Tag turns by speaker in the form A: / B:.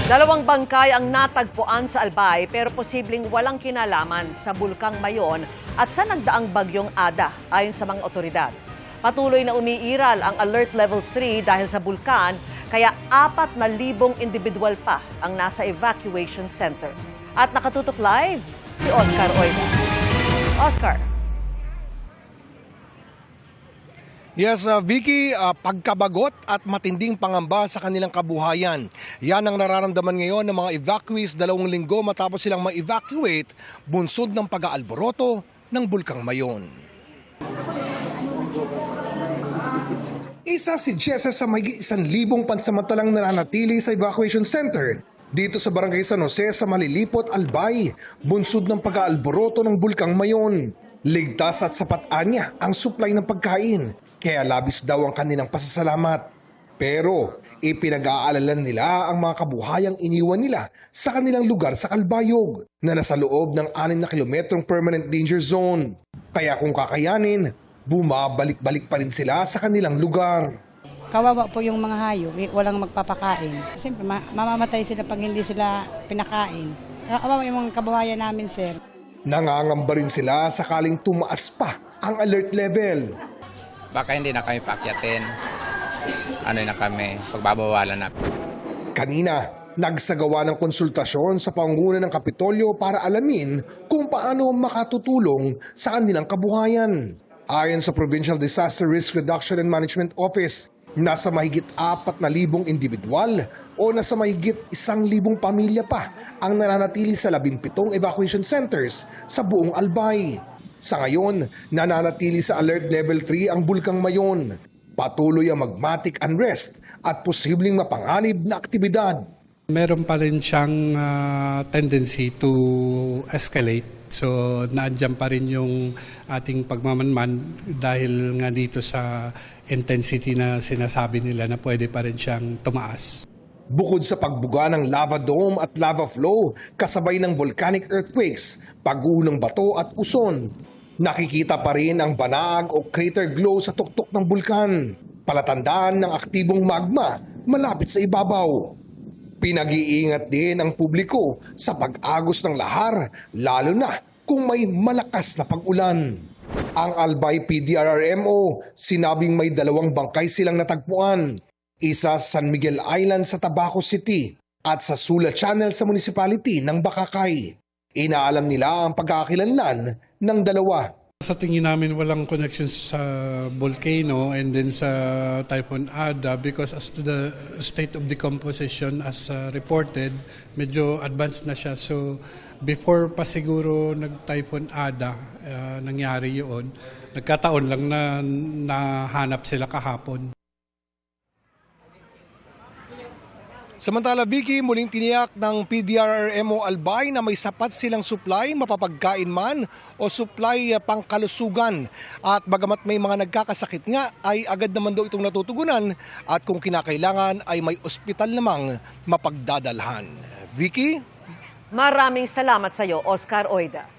A: Dalawang bangkay ang natagpuan sa Albay pero posibleng walang kinalaman sa Bulkang Mayon at sa nagdaang bagyong Ada ayon sa mga otoridad. Patuloy na umiiral ang Alert Level 3 dahil sa bulkan kaya 4,000 individual pa ang nasa evacuation center. At nakatutok live si Oscar Oida. Oscar.
B: Yes, Vicky, pagkabagot at matinding pangamba sa kanilang kabuhayan. Yan ang nararamdaman ngayon ng mga evacuees 2 linggo matapos silang ma-evacuate bunsod ng pag-aalboroto ng Bulkang Mayon. Isa si Jessa sa mahigit 1,000 pansamantalang nananatili sa evacuation center dito sa Barangay San Jose sa Malilipot, Albay, bunsod ng pag-aalboroto ng Bulkang Mayon. Ligtas at sapat anya ang supply ng pagkain, kaya labis daw ang kanilang pasasalamat. Pero ipinag-aalalan nila ang mga kabuhayang iniwan nila sa kanilang lugar sa Calbayog na nasa loob ng 6 na kilometrong permanent danger zone. Kaya kung kakayanin, bumabalik-balik pa rin sila sa kanilang lugar.
C: Kawawa po yung mga hayop, walang magpapakain. Siyempre, mamamatay sila pag hindi sila pinakain. Kawawa yung mga kabuhayan namin, sir.
B: Nangangamba rin sila sakaling tumaas pa ang alert level.
D: Baka hindi na kami paakyatin. Ano na kami, pagbabawalan na.
B: Kanina, nagsagawa ng konsultasyon sa pangunguna ng Kapitolyo para alamin kung paano makatutulong sa kanilang kabuhayan. Ayon sa Provincial Disaster Risk Reduction and Management Office, nasa mahigit 4,000 individual o nasa mahigit 1,000 pamilya pa ang nananatili sa 17 evacuation centers sa buong Albay. Sa ngayon, nananatili sa Alert Level 3 ang Bulkang Mayon. Patuloy ang magmatic unrest at posibleng mapanganib na aktibidad.
E: Meron pa rin siyang tendency to escalate. So naandyan pa rin yung ating pagmamanman dahil nga dito sa intensity na sinasabi nila na pwede pa rin siyang tumaas.
B: Bukod sa pagbuga ng lava dome at lava flow, kasabay ng volcanic earthquakes, pagguho ng bato at uson, nakikita pa rin ang banag o crater glow sa tuktok ng bulkan, palatandaan ng aktibong magma malapit sa ibabaw. Pinag-iingat din ang publiko sa pag-agos ng lahar, lalo na kung may malakas na pag-ulan. Ang Albay PDRRMO sinabing may 2 bangkay silang natagpuan, isa sa San Miguel Island sa Tabaco City at sa Sula Channel sa municipality ng Bakakay. Inaalam nila ang pagkakakilanlan ng 2.
E: Sa tingin namin walang connection sa volcano and then sa Typhoon Ada because as to the state of decomposition as reported, medyo advanced na siya. So before pa siguro nag-Typhoon Ada, nangyari yun, nagkataon lang na nahanap sila kahapon.
B: Samantala, Vicky, muling tiniyak ng PDRRMO Albay na may sapat silang supply, mapapagkain man o supply pangkalusugan. At bagamat may mga nagkakasakit nga, ay agad naman daw itong natutugunan at kung kinakailangan ay may ospital namang mapagdadalhan. Vicky?
A: Maraming salamat sa iyo, Oscar Oida.